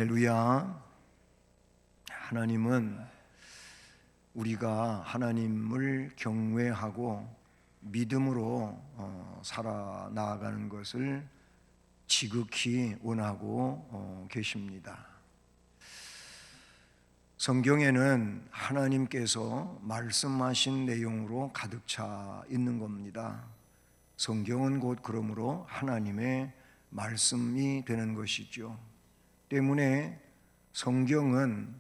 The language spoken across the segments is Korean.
할렐루야. 하나님은 우리가 하나님을 경외하고 믿음으로 살아나가는 것을 지극히 원하고 계십니다. 성경에는 하나님께서 말씀하신 내용으로 가득 차 있는 겁니다. 성경은 곧 그러므로 하나님의 말씀이 되는 것이죠. 때문에 성경은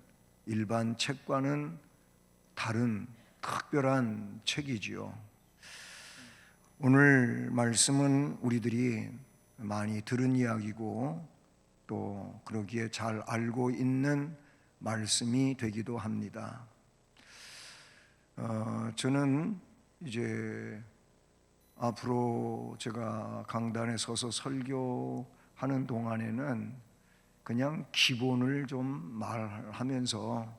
일반 책과는 다른 특별한 책이지요. 오늘 말씀은 우리들이 많이 들은 이야기고 또 그러기에 잘 알고 있는 말씀이 되기도 합니다. 저는 이제 앞으로 제가 강단에 서서 설교하는 동안에는 그냥 기본을 좀 말하면서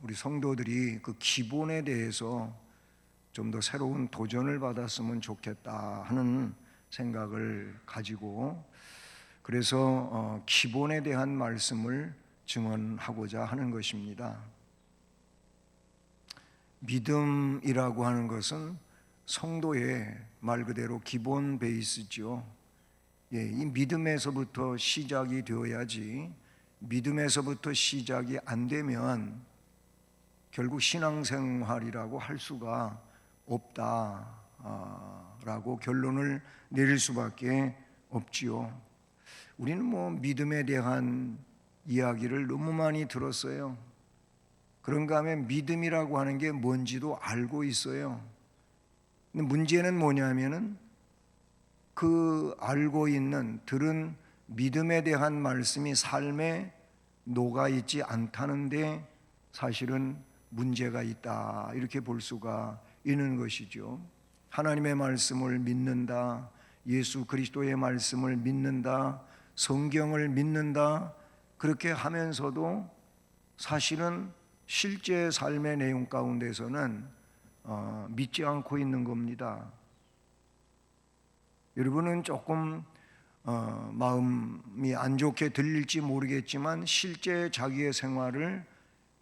우리 성도들이 그 기본에 대해서 좀 더 새로운 도전을 받았으면 좋겠다 하는 생각을 가지고 그래서 기본에 대한 말씀을 증언하고자 하는 것입니다. 믿음이라고 하는 것은 성도의 말 그대로 기본 베이스죠. 이 믿음에서부터 시작이 되어야지, 믿음에서부터 시작이 안 되면 결국 신앙생활이라고 할 수가 없다라고 결론을 내릴 수밖에 없지요. 우리는 믿음에 대한 이야기를 너무 많이 들었어요. 그런가 하면 믿음이라고 하는 게 뭔지도 알고 있어요. 근데 문제는 뭐냐면은 그 알고 있는 들은 믿음에 대한 말씀이 삶에 녹아있지 않다는데 사실은 문제가 있다 이렇게 볼 수가 있는 것이죠. 하나님의 말씀을 믿는다, 예수 그리스도의 말씀을 믿는다, 성경을 믿는다 그렇게 하면서도 사실은 실제 삶의 내용 가운데서는 믿지 않고 있는 겁니다. 여러분은 조금 마음이 안 좋게 들릴지 모르겠지만 실제 자기의 생활을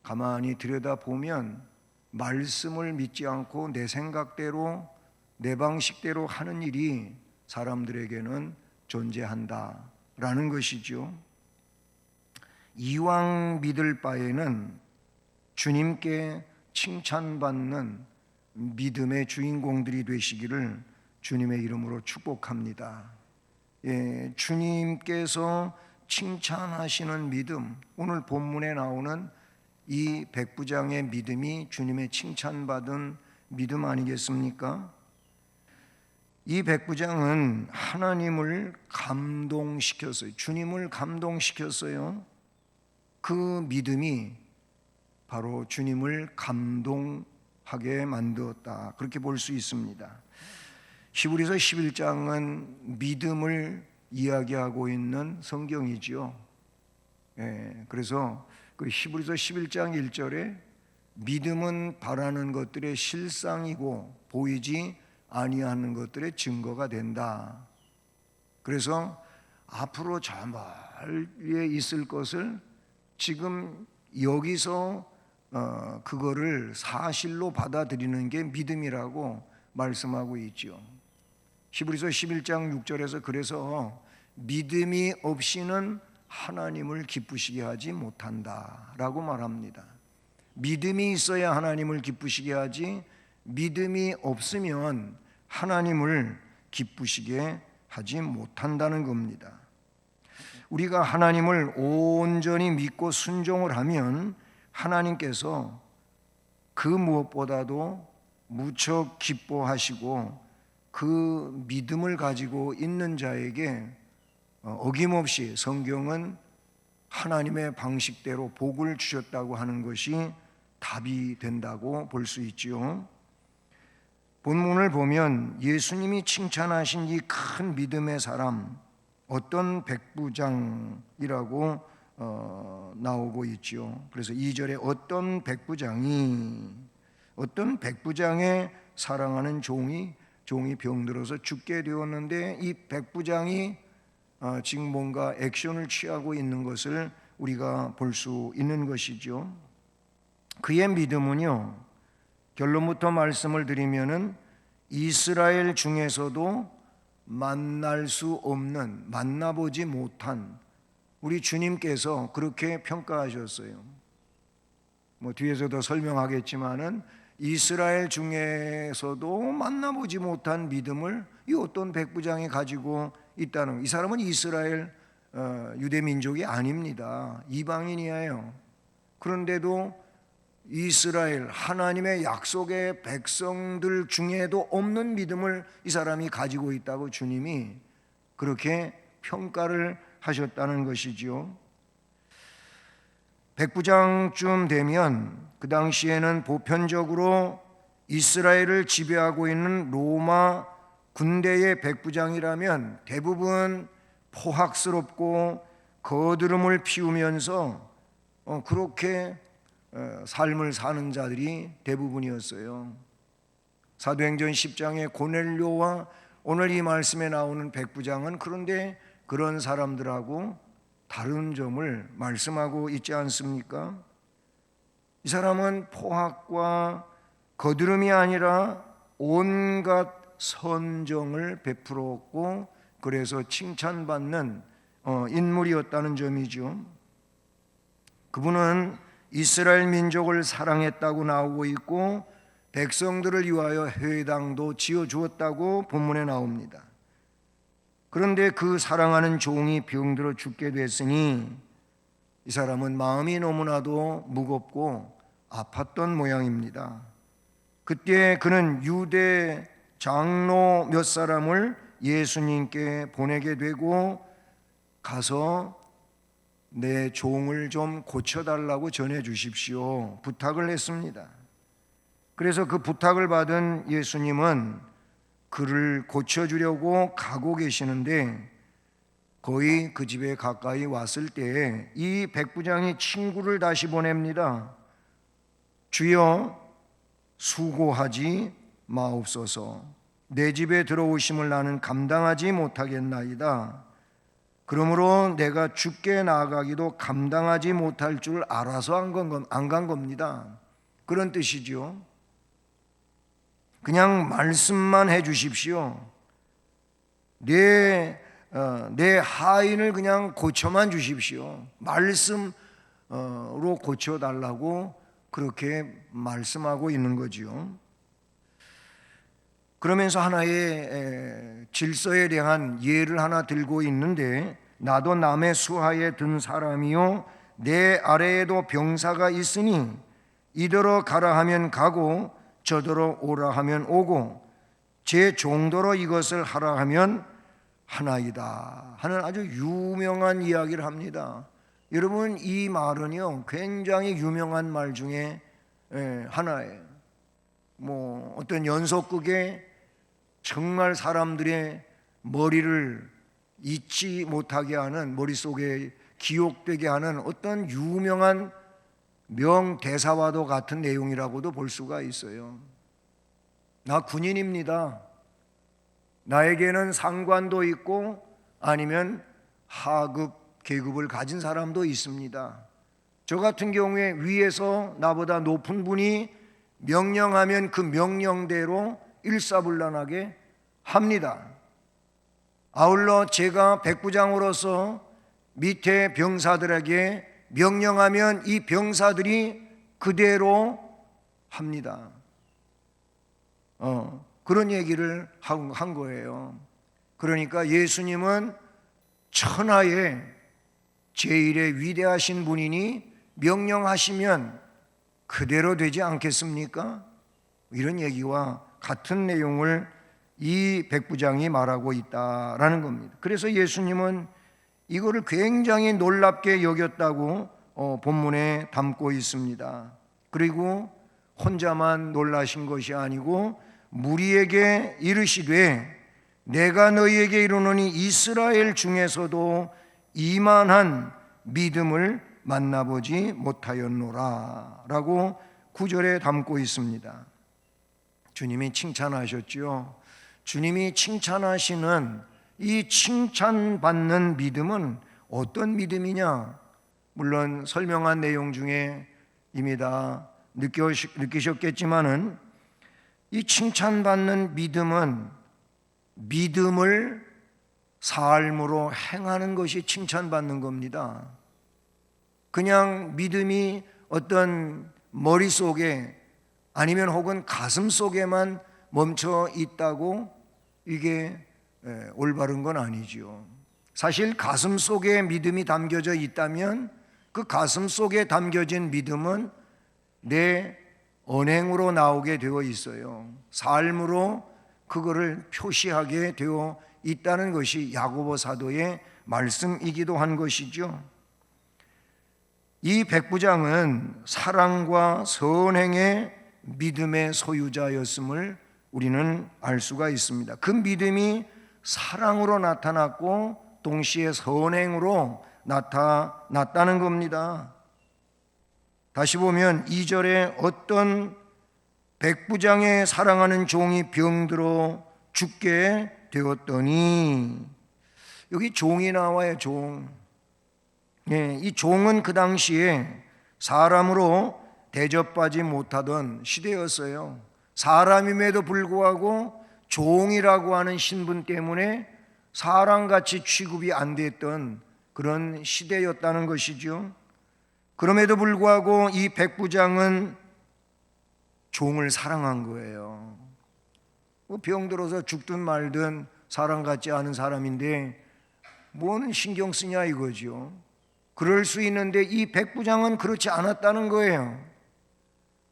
가만히 들여다보면 말씀을 믿지 않고 내 생각대로 내 방식대로 하는 일이 사람들에게는 존재한다라는 것이죠. 이왕 믿을 바에는 주님께 칭찬받는 믿음의 주인공들이 되시기를 주님의 이름으로 축복합니다. 주님께서 칭찬하시는 믿음, 오늘 본문에 나오는 이 백부장의 믿음이 주님의 칭찬받은 믿음 아니겠습니까? 이 백부장은 하나님을 감동시켰어요. 주님을 감동시켰어요. 그 믿음이 바로 주님을 감동하게 만들었다. 그렇게 볼 수 있습니다. 히브리서 11장은 믿음을 이야기하고 있는 성경이지요. 그래서 그 히브리서 11장 1절에 믿음은 바라는 것들의 실상이고 보이지 아니하는 것들의 증거가 된다. 그래서 앞으로 저 멀리에 있을 것을 지금 여기서 그거를 사실로 받아들이는 게 믿음이라고 말씀하고 있죠. 히브리서 11장 6절에서 그래서 믿음이 없이는 하나님을 기쁘시게 하지 못한다라고 말합니다. 믿음이 있어야 하나님을 기쁘시게 하지 믿음이 없으면 하나님을 기쁘시게 하지 못한다는 겁니다. 우리가 하나님을 온전히 믿고 순종을 하면 하나님께서 그 무엇보다도 무척 기뻐하시고 그 믿음을 가지고 있는 자에게 어김없이 성경은 하나님의 방식대로 복을 주셨다고 하는 것이 답이 된다고 볼 수 있지요. 본문을 보면 예수님이 칭찬하신 이 큰 믿음의 사람, 어떤 백부장이라고 나오고 있지요. 그래서 2절에 어떤 백부장의 사랑하는 종이 병들어서 죽게 되었는데 이 백부장이 지금 뭔가 액션을 취하고 있는 것을 우리가 볼 수 있는 것이죠. 그의 믿음은요, 결론부터 말씀을 드리면은 이스라엘 중에서도 만날 수 없는, 만나보지 못한, 우리 주님께서 그렇게 평가하셨어요. 뭐 뒤에서도 설명하겠지만은 이스라엘 중에서도 만나보지 못한 믿음을 이 어떤 백부장이 가지고 있다는, 이 사람은 이스라엘 유대 민족이 아닙니다. 이방인이에요. 그런데도 이스라엘 하나님의 약속의 백성들 중에도 없는 믿음을 이 사람이 가지고 있다고 주님이 그렇게 평가를 하셨다는 것이지요. 백부장쯤 되면 그 당시에는 보편적으로 이스라엘을 지배하고 있는 로마 군대의 백부장이라면 대부분 포악스럽고 거드름을 피우면서 그렇게 삶을 사는 자들이 대부분이었어요. 사도행전 10장의 고넬료와 오늘 이 말씀에 나오는 백부장은 그런데 그런 사람들하고 다른 점을 말씀하고 있지 않습니까? 이 사람은 포악과 거드름이 아니라 온갖 선정을 베풀었고 그래서 칭찬받는 인물이었다는 점이죠. 그분은 이스라엘 민족을 사랑했다고 나오고 있고 백성들을 위하여 회당도 지어주었다고 본문에 나옵니다. 그런데 그 사랑하는 종이 병들어 죽게 됐으니 이 사람은 마음이 너무나도 무겁고 아팠던 모양입니다. 그때 그는 유대 장로 몇 사람을 예수님께 보내게 되고 가서 내 종을 좀 고쳐달라고 전해 주십시오 부탁을 했습니다. 그래서 그 부탁을 받은 예수님은 그를 고쳐주려고 가고 계시는데 거의 그 집에 가까이 왔을 때에 이 백부장이 친구를 다시 보냅니다. 주여 수고하지 마옵소서. 내 집에 들어오심을 나는 감당하지 못하겠나이다. 그러므로 내가 죽게 나아가기도 감당하지 못할 줄 알아서 안 간 겁니다. 그런 뜻이죠. 그냥 말씀만 해 주십시오. 내 하인을 그냥 고쳐만 주십시오. 말씀으로 고쳐달라고 그렇게 말씀하고 있는 거지요. 그러면서 하나의 질서에 대한 예를 하나 들고 있는데 나도 남의 수하에 든 사람이요 내 아래에도 병사가 있으니 이더러 가라 하면 가고 저더러 오라 하면 오고 제 종도로 이것을 하라 하면 하나이다 하는 아주 유명한 이야기를 합니다. 여러분 이 말은요 굉장히 유명한 말 중에 하나예요. 뭐 어떤 연속극에 정말 사람들의 머리를 잊지 못하게 하는, 머릿속에 기억되게 하는 어떤 유명한 명대사와도 같은 내용이라고도 볼 수가 있어요. 나 군인입니다. 나에게는 상관도 있고 아니면 하급 계급을 가진 사람도 있습니다. 저 같은 경우에 위에서 나보다 높은 분이 명령하면 그 명령대로 일사불란하게 합니다. 아울러 제가 백부장으로서 밑에 병사들에게 명령하면 이 병사들이 그대로 합니다. 그런 얘기를 한 거예요. 그러니까 예수님은 천하의 제일의 위대하신 분이니 명령하시면 그대로 되지 않겠습니까? 이런 얘기와 같은 내용을 이 백부장이 말하고 있다라는 겁니다. 그래서 예수님은 이거를 굉장히 놀랍게 여겼다고 본문에 담고 있습니다. 그리고 혼자만 놀라신 것이 아니고 무리에게 이르시되 내가 너희에게 이르노니 이스라엘 중에서도 이만한 믿음을 만나보지 못하였노라 라고 9절에 담고 있습니다. 주님이 칭찬하셨죠. 주님이 칭찬하시는 이 칭찬받는 믿음은 어떤 믿음이냐? 물론 설명한 내용 중에 이미 다 느끼셨겠지만은 이 칭찬받는 믿음은 믿음을 삶으로 행하는 것이 칭찬받는 겁니다. 그냥 믿음이 어떤 머릿속에 아니면 혹은 가슴 속에만 멈춰 있다고 이게 올바른 건 아니지요. 사실 가슴 속에 믿음이 담겨져 있다면 그 가슴 속에 담겨진 믿음은 내 언행으로 나오게 되어 있어요. 삶으로 그거를 표시하게 되어 있다는 것이 야고보 사도의 말씀이기도 한 것이죠. 이 백부장은 사랑과 선행의 믿음의 소유자였음을 우리는 알 수가 있습니다. 그 믿음이 사랑으로 나타났고 동시에 선행으로 나타났다는 겁니다. 다시 보면 2절에 어떤 백부장의 사랑하는 종이 병들어 죽게 되었더니, 여기 종이 나와요. 종. 이 종은 그 당시에 사람으로 대접받지 못하던 시대였어요. 사람임에도 불구하고 종이라고 하는 신분 때문에 사람같이 취급이 안 됐던 그런 시대였다는 것이죠. 그럼에도 불구하고 이 백부장은 종을 사랑한 거예요. 병들어서 죽든 말든 사람 같지 않은 사람인데 뭐는 신경 쓰냐 이거죠. 그럴 수 있는데 이 백부장은 그렇지 않았다는 거예요.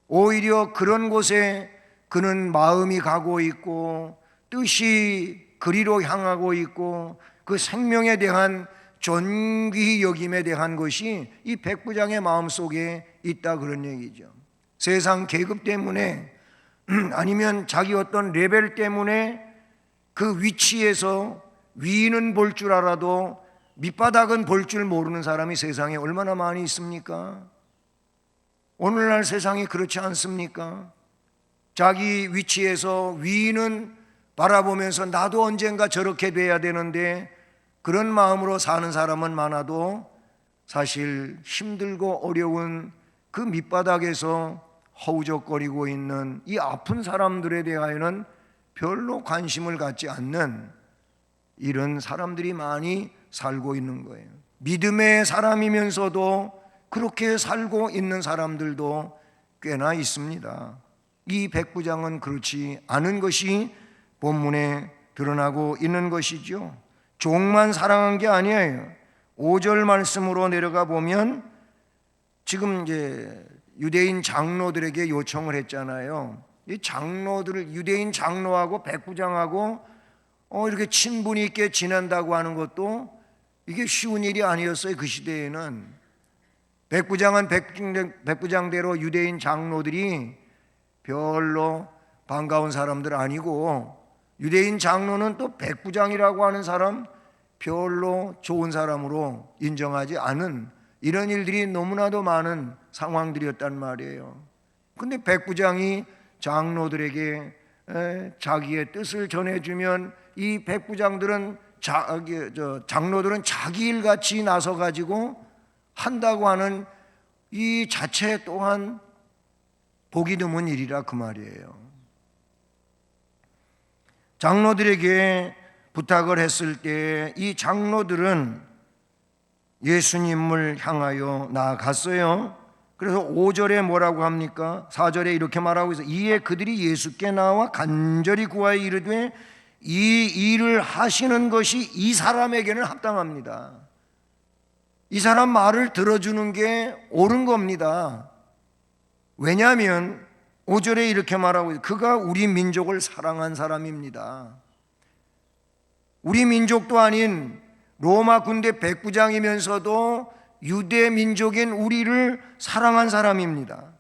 오히려 그런 곳에 그는 마음이 가고 있고 뜻이 그리로 향하고 있고 그 생명에 대한 존귀 여김에 대한 것이 이 백부장의 마음속에 있다, 그런 얘기죠. 세상 계급 때문에 아니면 자기 어떤 레벨 때문에 그 위치에서 위는 볼 줄 알아도 밑바닥은 볼 줄 모르는 사람이 세상에 얼마나 많이 있습니까? 오늘날 세상이 그렇지 않습니까? 자기 위치에서 위는 바라보면서 나도 언젠가 저렇게 돼야 되는데 그런 마음으로 사는 사람은 많아도 사실 힘들고 어려운 그 밑바닥에서 허우적거리고 있는 이 아픈 사람들에 대하여는 별로 관심을 갖지 않는 이런 사람들이 많이 살고 있는 거예요. 믿음의 사람이면서도 그렇게 살고 있는 사람들도 꽤나 있습니다. 이 백부장은 그렇지 않은 것이 본문에 드러나고 있는 것이죠. 종만 사랑한 게 아니에요. 5절 말씀으로 내려가 보면 지금 이제 유대인 장로들에게 요청을 했잖아요. 이 장로들을, 유대인 장로하고 백부장하고 이렇게 친분이 있게 지낸다고 하는 것도 이게 쉬운 일이 아니었어요. 그 시대에는 백부장은 백부장대로 유대인 장로들이 별로 반가운 사람들 아니고, 유대인 장로는 또 백부장이라고 하는 사람 별로 좋은 사람으로 인정하지 않은 이런 일들이 너무나도 많은 상황들이었단 말이에요. 근데 백부장이 장로들에게 자기의 뜻을 전해주면 이 백부장들은 장로들은 자기 일같이 나서 가지고 한다고 하는 이 자체 또한 보기 드문 일이라 그 말이에요. 장로들에게 부탁을 했을 때 이 장로들은 예수님을 향하여 나아갔어요. 그래서 5절에 뭐라고 합니까? 4절에 이렇게 말하고 있어요. 이에 그들이 예수께 나와 간절히 구하여 이르되 이 일을 하시는 것이 이 사람에게는 합당합니다. 이 사람 말을 들어주는 게 옳은 겁니다. 왜냐하면 5절에 이렇게 말하고 있어요. 그가 우리 민족을 사랑한 사람입니다. 우리 민족도 아닌 로마 군대 백부장이면서도 유대 민족인 우리를 사랑한 사람입니다.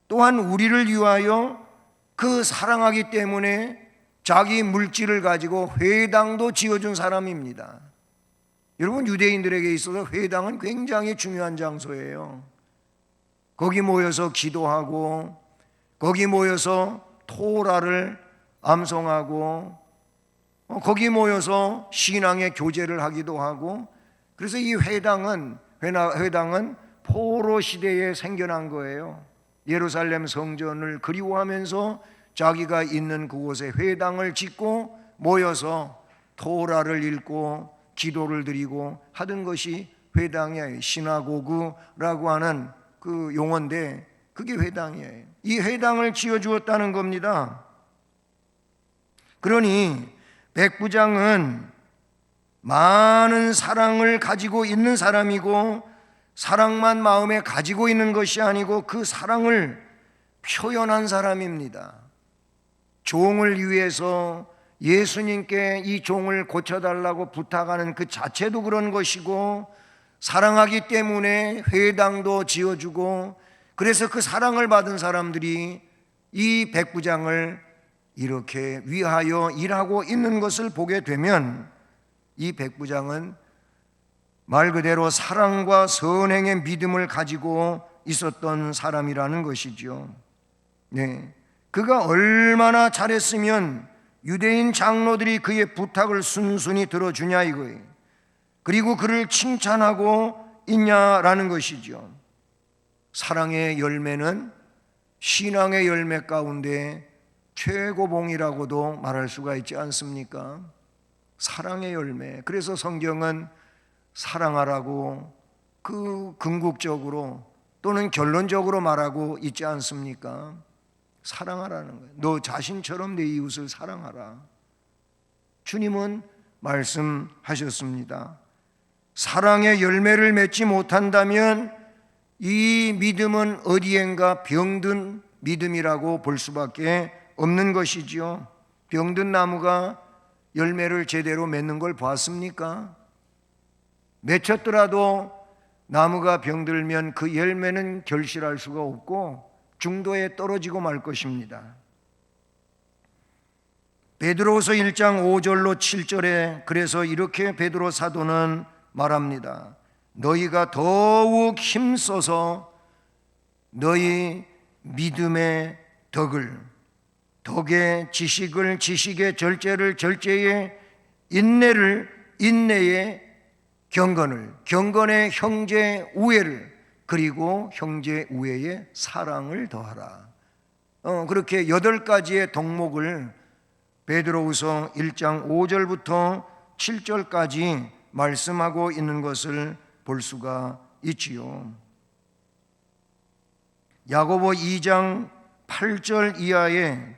또한 우리를 위하여 그 사랑하기 때문에 자기 물질을 가지고 회당도 지어준 사람입니다. 여러분, 유대인들에게 있어서 회당은 굉장히 중요한 장소예요. 거기 모여서 기도하고 거기 모여서 토라를 암송하고 거기 모여서 신앙의 교제를 하기도 하고, 그래서 이 회당은 포로 시대에 생겨난 거예요. 예루살렘 성전을 그리워하면서 자기가 있는 그곳에 회당을 짓고 모여서 토라를 읽고 기도를 드리고 하던 것이 회당이에요. 시나고그라고 하는 그 용어인데 그게 회당이에요. 이 회당을 지어주었다는 겁니다. 그러니 백부장은 많은 사랑을 가지고 있는 사람이고, 사랑만 마음에 가지고 있는 것이 아니고 그 사랑을 표현한 사람입니다. 종을 위해서 예수님께 이 종을 고쳐달라고 부탁하는 그 자체도 그런 것이고, 사랑하기 때문에 회당도 지어주고, 그래서 그 사랑을 받은 사람들이 이 백부장을 이렇게 위하여 일하고 있는 것을 보게 되면, 이 백부장은 말 그대로 사랑과 선행의 믿음을 가지고 있었던 사람이라는 것이죠. 네, 그가 얼마나 잘했으면 유대인 장로들이 그의 부탁을 순순히 들어주냐 이거예요. 그리고 그를 칭찬하고 있냐라는 것이죠. 사랑의 열매는 신앙의 열매 가운데 최고봉이라고도 말할 수가 있지 않습니까? 사랑의 열매. 그래서 성경은 사랑하라고 그 궁극적으로 또는 결론적으로 말하고 있지 않습니까? 사랑하라는 거예요. 너 자신처럼 내 이웃을 사랑하라. 주님은 말씀하셨습니다. 사랑의 열매를 맺지 못한다면 이 믿음은 어디엔가 병든 믿음이라고 볼 수밖에 없는 것이지요. 병든 나무가 열매를 제대로 맺는 걸 봤습니까? 맺혔더라도 나무가 병들면 그 열매는 결실할 수가 없고 중도에 떨어지고 말 것입니다. 베드로후서 1장 5절로 7절에 그래서 이렇게 베드로 사도는 말합니다. 너희가 더욱 힘써서 너희 믿음의 덕의 지식을 지식의 절제를 절제의 인내를 인내의 경건의 형제 우애를 그리고 형제 우애의 사랑을 더하라. 그렇게 8가지의 덕목을 베드로후서 1장 5절부터 7절까지 말씀하고 있는 것을 볼 수가 있지요. 야고보 2장 8절 이하의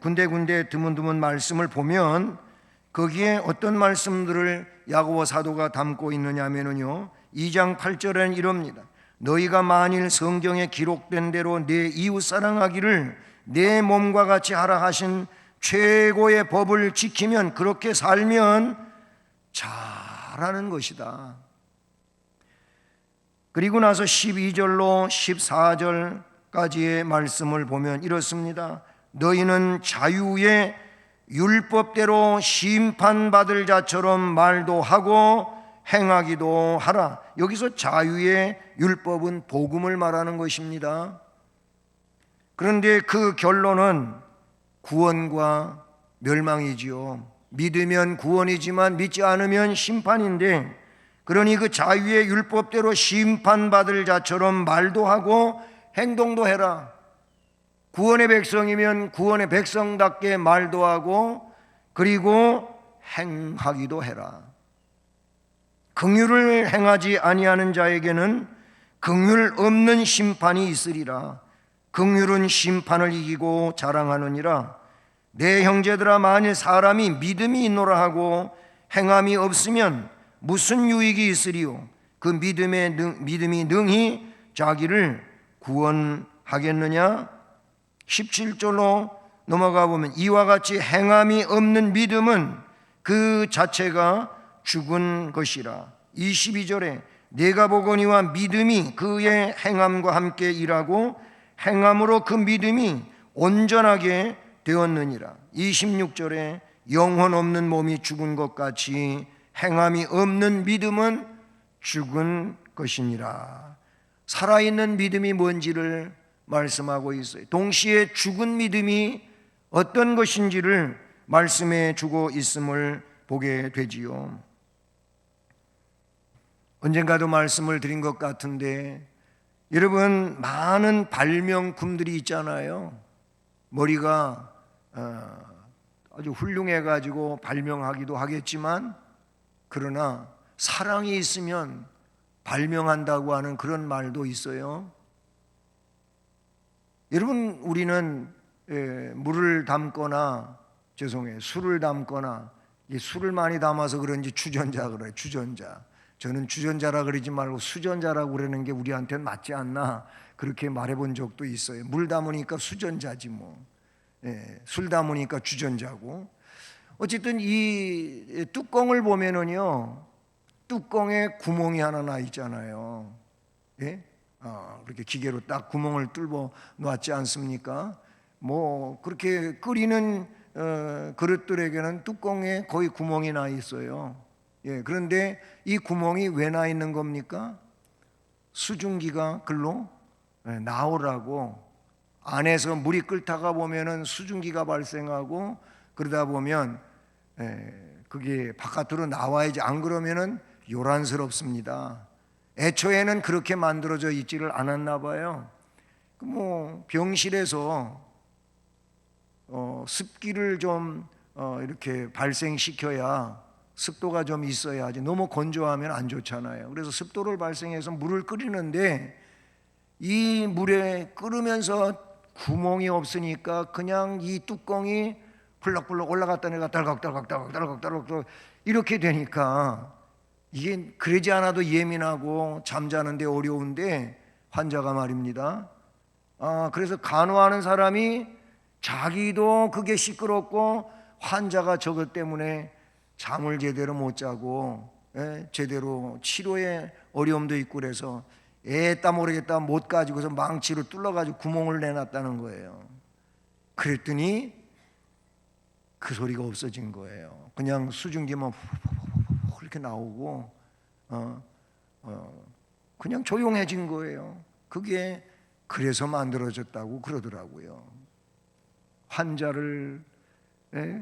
군데군데 드문드문 말씀을 보면 거기에 어떤 말씀들을 야고보 사도가 담고 있느냐 하면요, 2장 8절에는 이럽니다. 너희가 만일 성경에 기록된 대로 내 이웃 사랑하기를 내 몸과 같이 하라 하신 최고의 법을 지키면, 그렇게 살면 잘하는 것이다. 그리고 나서 12절로 14절까지의 말씀을 보면 이렇습니다. 너희는 자유의 율법대로 심판받을 자처럼 말도 하고 행하기도 하라. 여기서 자유의 율법은 복음을 말하는 것입니다. 그런데 그 결론은 구원과 멸망이지요. 믿으면 구원이지만 믿지 않으면 심판인데, 그러니 그 자유의 율법대로 심판받을 자처럼 말도 하고 행동도 해라. 구원의 백성이면 구원의 백성답게 말도 하고 그리고 행하기도 해라. 긍휼을 행하지 아니하는 자에게는 긍휼 없는 심판이 있으리라. 긍휼은 심판을 이기고 자랑하느니라. 내 형제들아, 만일 사람이 믿음이 있노라 하고 행함이 없으면 무슨 유익이 있으리요? 그 믿음이 능히 자기를 구원하겠느냐? 17절로 넘어가 보면 이와 같이 행함이 없는 믿음은 그 자체가 죽은 것이라. 22절에 내가 보거니와 믿음이 그의 행함과 함께 일하고 행함으로 그 믿음이 온전하게 되었느니라. 26절에 영혼 없는 몸이 죽은 것 같이 행함이 없는 믿음은 죽은 것이니라. 살아있는 믿음이 뭔지를 말씀하고 있어요. 동시에 죽은 믿음이 어떤 것인지를 말씀해 주고 있음을 보게 되지요. 언젠가도 말씀을 드린 것 같은데 여러분, 많은 발명품들이 있잖아요. 머리가 아주 훌륭해가지고 발명하기도 하겠지만, 그러나 사랑이 있으면 발명한다고 하는 그런 말도 있어요. 여러분, 우리는 물을 담거나, 술을 담거나, 술을 많이 담아서 그런지 주전자 그래요. 주전자. 저는 주전자라 그러지 말고 수전자라고 그러는 게 우리한테는 맞지 않나, 그렇게 말해본 적도 있어요. 물 담으니까 수전자지 뭐. 술 담으니까 주전자고. 어쨌든 이 뚜껑을 보면은요, 뚜껑에 구멍이 하나 나 있잖아요. 예? 그렇게 기계로 딱 구멍을 뚫어 놨지 않습니까? 뭐 그렇게 끓이는 그릇들에게는 뚜껑에 거의 구멍이 나 있어요. 예, 그런데 이 구멍이 왜 나 있는 겁니까? 수증기가 글로 나오라고. 안에서 물이 끓다가 보면은 수증기가 발생하고, 그러다 보면 그게 바깥으로 나와야지. 안 그러면은 요란스럽습니다. 애초에는 그렇게 만들어져 있지를 않았나 봐요. 뭐 병실에서 습기를 좀 이렇게 발생시켜야, 습도가 좀 있어야지. 너무 건조하면 안 좋잖아요. 그래서 습도를 발생해서 물을 끓이는데, 이 물에 끓으면서 구멍이 없으니까 그냥 이 뚜껑이 불럭불럭 올라갔다 내려갔다 딸깍딸깍 이렇게 되니까, 이게 그러지 않아도 예민하고 잠자는데 어려운데 환자가 말입니다. 그래서 간호하는 사람이 자기도 그게 시끄럽고 환자가 저것 때문에 잠을 제대로 못 자고 제대로 치료에 어려움도 있고, 그래서 애따 모르겠다 못 가지고서 망치로 뚫어가지고 구멍을 내놨다는 거예요. 그랬더니 그 소리가 없어진 거예요. 그냥 수증기만 이렇게 나오고 그냥 조용해진 거예요. 그게 그래서 만들어졌다고 그러더라고요. 환자를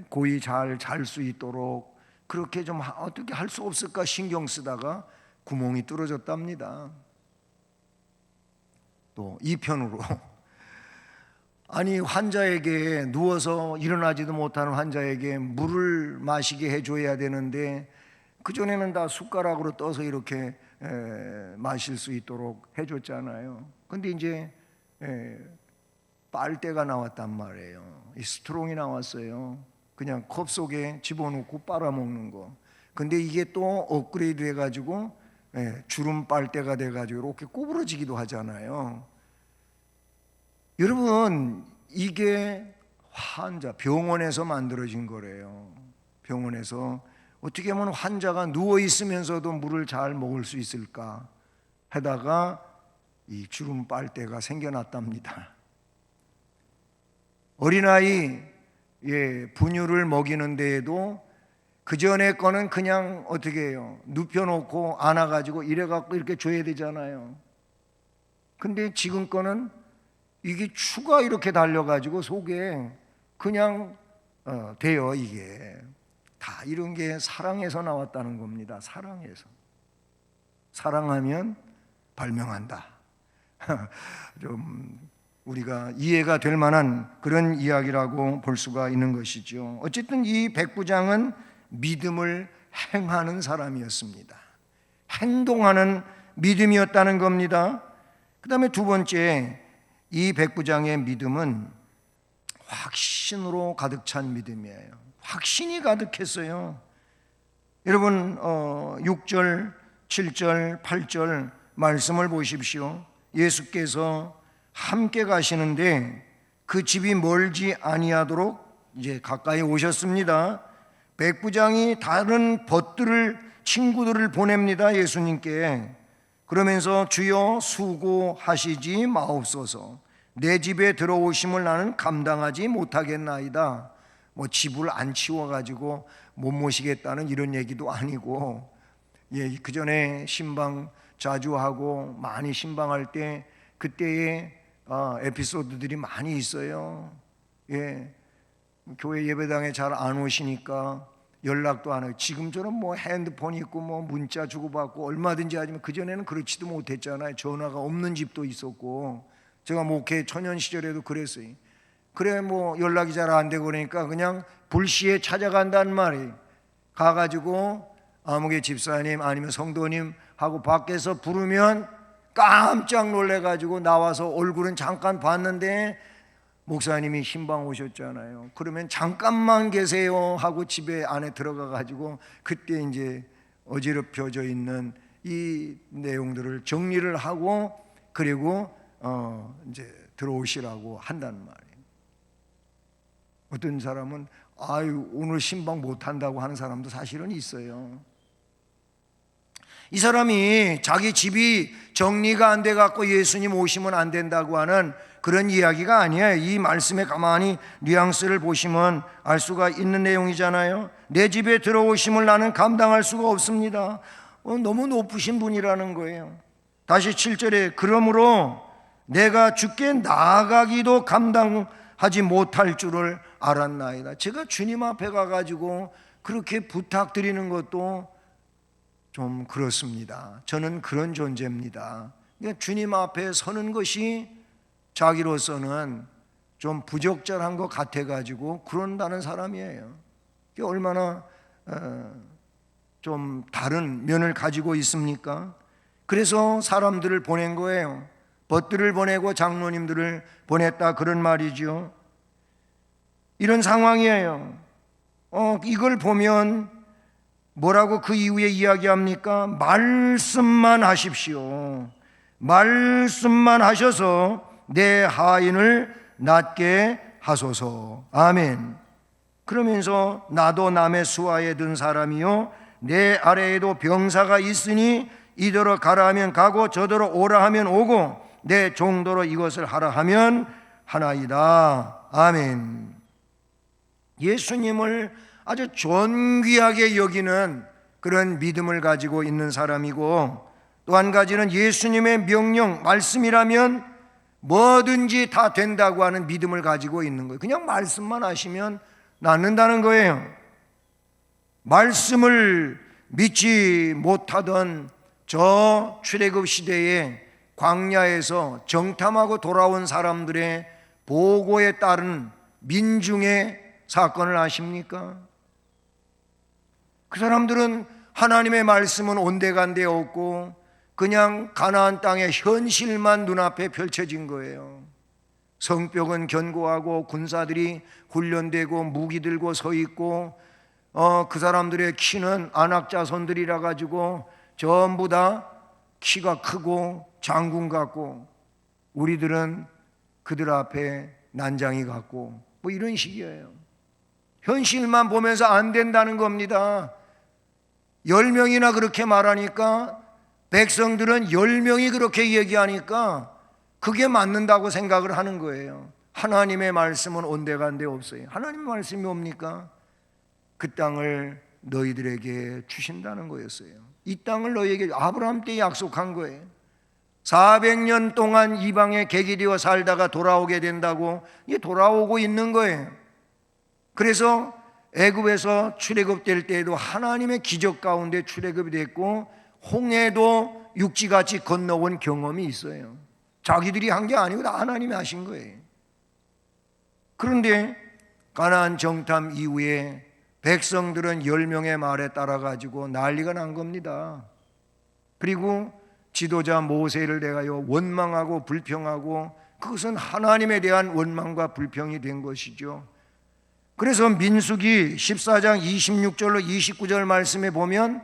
고이 잘 잘 수 있도록 그렇게 좀 어떻게 할 수 없을까 신경 쓰다가 구멍이 뚫어졌답니다. 또 이편으로 아니, 환자에게, 누워서 일어나지도 못하는 환자에게 물을 마시게 해줘야 되는데, 그전에는 다 숟가락으로 떠서 이렇게 마실 수 있도록 해줬잖아요. 근데 이제 빨대가 나왔단 말이에요. 이 스트롱이 나왔어요. 그냥 컵 속에 집어넣고 빨아먹는 거. 근데 이게 또 업그레이드 해가지고 주름 빨대가 돼가지고 이렇게 구부러지기도 하잖아요. 여러분, 이게 병원에서 만들어진 거래요. 병원에서 어떻게 하면 환자가 누워 있으면서도 물을 잘 먹을 수 있을까 하다가 이 주름 빨대가 생겨났답니다. 어린아이 분유를 먹이는 데에도 그 전에 거는 그냥 어떻게 해요? 눕혀놓고 안아가지고 이래갖고 이렇게 줘야 되잖아요. 근데 지금 거는 이게 추가 이렇게 달려가지고 속에 그냥 돼요. 이게 다 이런 게 사랑에서 나왔다는 겁니다. 사랑에서. 사랑하면 발명한다. 좀 우리가 이해가 될 만한 그런 이야기라고 볼 수가 있는 것이죠. 어쨌든 이 백부장은 믿음을 행하는 사람이었습니다. 행동하는 믿음이었다는 겁니다. 그 다음에 두 번째, 이 백부장의 믿음은 확신으로 가득 찬 믿음이에요. 확신이 가득했어요. 여러분 6절, 7절, 8절 말씀을 보십시오. 예수께서 함께 가시는데 그 집이 멀지 아니하도록 이제 가까이 오셨습니다. 백부장이 다른 친구들을 보냅니다. 예수님께. 그러면서 주여 수고하시지 마옵소서. 내 집에 들어오심을 나는 감당하지 못하겠나이다. 뭐 집을 안 치워가지고 못 모시겠다는 이런 얘기도 아니고, 그 전에 신방 자주 하고 많이 신방할 때 그때의 에피소드들이 많이 있어요. 교회 예배당에 잘 안 오시니까 연락도 안 해요. 지금처럼 뭐 핸드폰이 있고 뭐 문자 주고받고 얼마든지 하지만 그전에는 그렇지도 못했잖아요. 전화가 없는 집도 있었고, 제가 목회 초년 시절에도 그랬어요. 그래 뭐 연락이 잘 안 되고 그러니까 그냥 불시에 찾아간단 말이에요. 가가지고 아무개 집사님 아니면 성도님 하고 밖에서 부르면 깜짝 놀래가지고 나와서 얼굴은 잠깐 봤는데 목사님이 신방 오셨잖아요. 그러면 잠깐만 계세요 하고 집에 안에 들어가가지고 그때 이제 어지럽혀져 있는 이 내용들을 정리를 하고 그리고 이제 들어오시라고 한단 말이에요. 어떤 사람은 아유 오늘 신방 못 한다고 하는 사람도 사실은 있어요. 이 사람이 자기 집이 정리가 안 돼 갖고 예수님 오시면 안 된다고 하는 그런 이야기가 아니에요. 이 말씀에 가만히 뉘앙스를 보시면 알 수가 있는 내용이잖아요. 내 집에 들어오심을 나는 감당할 수가 없습니다. 너무 높으신 분이라는 거예요. 다시 7절에 그러므로 내가 주께 나아가기도 감당하지 못할 줄을 알았나이다. 제가 주님 앞에 가가지고 그렇게 부탁드리는 것도 좀 그렇습니다. 저는 그런 존재입니다. 그러니까 주님 앞에 서는 것이 자기로서는 좀 부적절한 것 같아가지고 그런다는 사람이에요. 얼마나 좀 다른 면을 가지고 있습니까? 그래서 사람들을 보낸 거예요. 벗들을 보내고 장로님들을 보냈다 그런 말이죠. 이런 상황이에요. 이걸 보면 뭐라고 그 이후에 이야기합니까? 말씀만 하십시오. 말씀만 하셔서 내 하인을 낫게 하소서. 아멘. 그러면서 나도 남의 수하에 든 사람이요 내 아래에도 병사가 있으니 이더러 가라 하면 가고 저더러 오라 하면 오고 내 종도로 이것을 하라 하면 하나이다. 아멘. 예수님을 아주 존귀하게 여기는 그런 믿음을 가지고 있는 사람이고, 또 한 가지는 예수님의 명령, 말씀이라면 뭐든지 다 된다고 하는 믿음을 가지고 있는 거예요. 그냥 말씀만 하시면 낫는다는 거예요. 말씀을 믿지 못하던 저 출애굽 시대에 광야에서 정탐하고 돌아온 사람들의 보고에 따른 민중의 사건을 아십니까? 그 사람들은 하나님의 말씀은 온데간데 없고 그냥 가나안 땅의 현실만 눈앞에 펼쳐진 거예요. 성벽은 견고하고 군사들이 훈련되고 무기 들고 서 있고 그 사람들의 키는 안악자손들이라 가지고 전부 다 키가 크고 장군 같고 우리들은 그들 앞에 난장이 같고 뭐 이런 식이에요. 현실만 보면서 안 된다는 겁니다. 10명이나 그렇게 말하니까 백성들은 10명이 그렇게 얘기하니까 그게 맞는다고 생각을 하는 거예요. 하나님의 말씀은 온데간데 없어요. 하나님의 말씀이 뭡니까? 그 땅을 너희들에게 주신다는 거였어요. 이 땅을 너희에게 아브라함 때 약속한 거예요. 400년 동안 이방에 객이 되어 살다가 돌아오게 된다고 이게 돌아오고 있는 거예요. 그래서 애굽에서 출애굽될 때에도 하나님의 기적 가운데 출애굽이 됐고 홍해도 육지같이 건너온 경험이 있어요. 자기들이 한 게 아니고 다 하나님이 하신 거예요. 그런데 가나안 정탐 이후에 백성들은 10명의 말에 따라가지고 난리가 난 겁니다. 그리고 지도자 모세를 대하여 원망하고 불평하고 그것은 하나님에 대한 원망과 불평이 된 것이죠. 그래서 민수기 14장 26절로 29절 말씀에 보면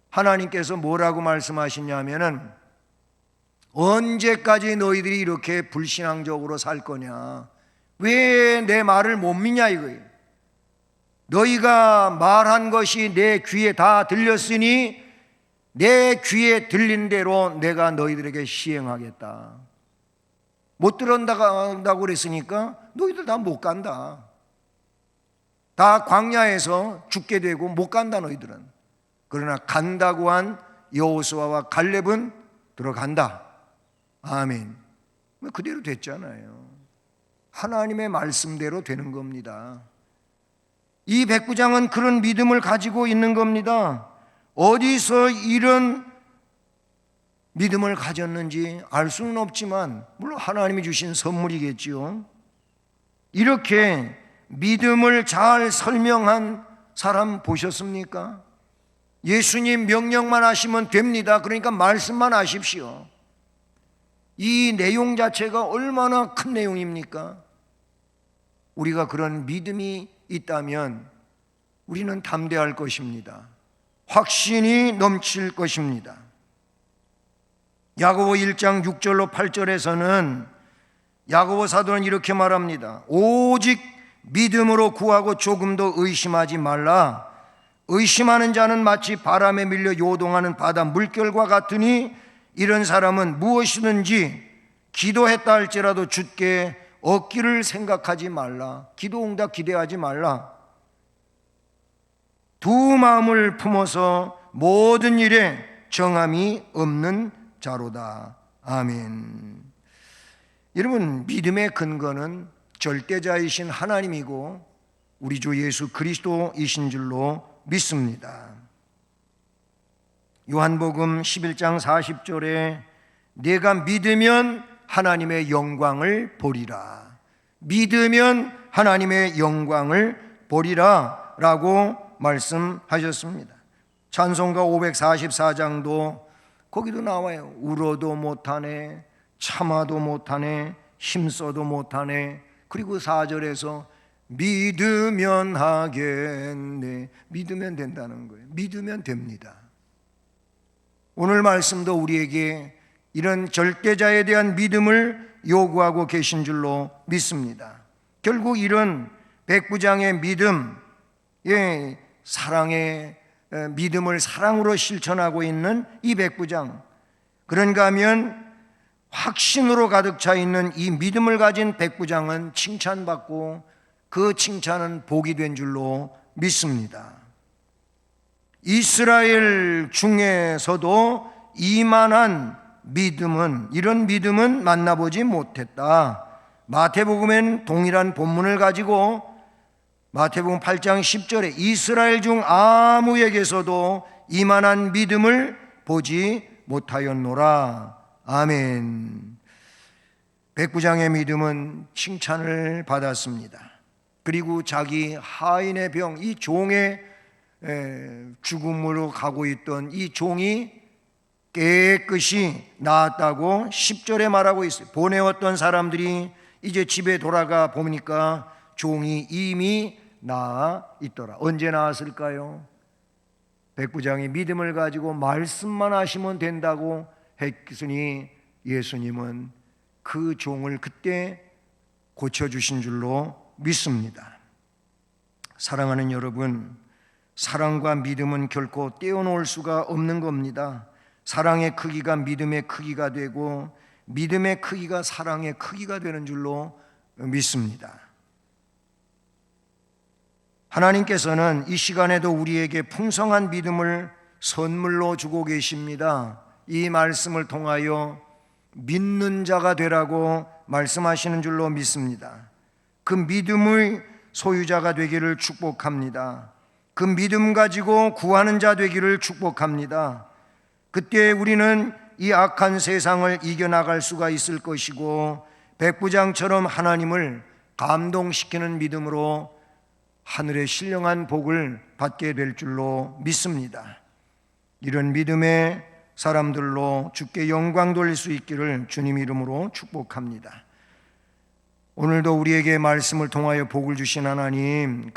하나님께서 뭐라고 말씀하시냐면은 언제까지 너희들이 이렇게 불신앙적으로 살 거냐? 왜 내 말을 못 믿냐 이거예요. 너희가 말한 것이 내 귀에 다 들렸으니 내 귀에 들린 대로 내가 너희들에게 시행하겠다. 못 들은다고 그랬으니까 너희들 다 못 간다. 다 광야에서 죽게 되고 못 간다 너희들은. 그러나 간다고 한 여호수아와 갈렙은 들어간다. 아멘. 그대로 됐잖아요. 하나님의 말씀대로 되는 겁니다. 이 백부장은 그런 믿음을 가지고 있는 겁니다. 어디서 이런 믿음을 가졌는지 알 수는 없지만 물론 하나님이 주신 선물이겠지요. 이렇게 믿음을 잘 설명한 사람 보셨습니까? 예수님 명령만 하시면 됩니다. 그러니까 말씀만 하십시오. 이 내용 자체가 얼마나 큰 내용입니까? 우리가 그런 믿음이 있다면 우리는 담대할 것입니다. 확신이 넘칠 것입니다. 야고보 1장 6절로 8절에서는 야고보 사도는 이렇게 말합니다. 오직 믿음으로 구하고 조금도 의심하지 말라. 의심하는 자는 마치 바람에 밀려 요동하는 바다 물결과 같으니 이런 사람은 무엇이든지 기도했다 할지라도 주께 얻기를 생각하지 말라. 기도 응답 기대하지 말라. 두 마음을 품어서 모든 일에 정함이 없는 자로다. 아멘. 여러분, 믿음의 근거는 절대자이신 하나님이고 우리 주 예수 그리스도이신 줄로 믿습니다. 요한복음 11장 40절에 내가 믿으면 하나님의 영광을 보리라. 믿으면 하나님의 영광을 보리라 라고 말씀하셨습니다. 찬송가 544장도 거기도 나와요. 울어도 못하네, 참아도 못하네, 힘써도 못하네. 그리고 4절에서 믿으면 하겠네. 믿으면 된다는 거예요. 믿으면 됩니다. 오늘 말씀도 우리에게 이런 절대자에 대한 믿음을 요구하고 계신 줄로 믿습니다. 결국 이런 백부장의 믿음, 사랑의 믿음을 사랑으로 실천하고 있는 이 백부장, 그런가 하면 확신으로 가득 차 있는 이 믿음을 가진 백부장은 칭찬받고 그 칭찬은 복이 된 줄로 믿습니다. 이스라엘 중에서도 이만한 믿음은, 이런 믿음은 만나보지 못했다. 마태복음엔 동일한 본문을 가지고 마태복음 8장 10절에 이스라엘 중 아무에게서도 이만한 믿음을 보지 못하였노라. 아멘. 백부장의 믿음은 칭찬을 받았습니다. 그리고 자기 하인의 병, 이 종의 죽음으로 가고 있던 이 종이 깨끗이 나았다고 10절에 말하고 있어요. 보내왔던 사람들이 이제 집에 돌아가 보니까 종이 이미 나아 있더라. 언제 나았을까요? 백부장이 믿음을 가지고 말씀만 하시면 된다고 했으니 예수님은 그 종을 그때 고쳐주신 줄로 믿습니다. 사랑하는 여러분, 사랑과 믿음은 결코 떼어놓을 수가 없는 겁니다. 사랑의 크기가 믿음의 크기가 되고 믿음의 크기가 사랑의 크기가 되는 줄로 믿습니다. 하나님께서는 이 시간에도 우리에게 풍성한 믿음을 선물로 주고 계십니다. 이 말씀을 통하여 믿는 자가 되라고 말씀하시는 줄로 믿습니다. 그 믿음의 소유자가 되기를 축복합니다. 그 믿음 가지고 구하는 자 되기를 축복합니다. 그때 우리는 이 악한 세상을 이겨나갈 수가 있을 것이고 백부장처럼 하나님을 감동시키는 믿음으로 하늘의 신령한 복을 받게 될 줄로 믿습니다. 이런 믿음의 사람들로 주께 영광 돌릴 수 있기를 주님 이름으로 축복합니다. 오늘도 우리에게 말씀을 통하여 복을 주신 하나님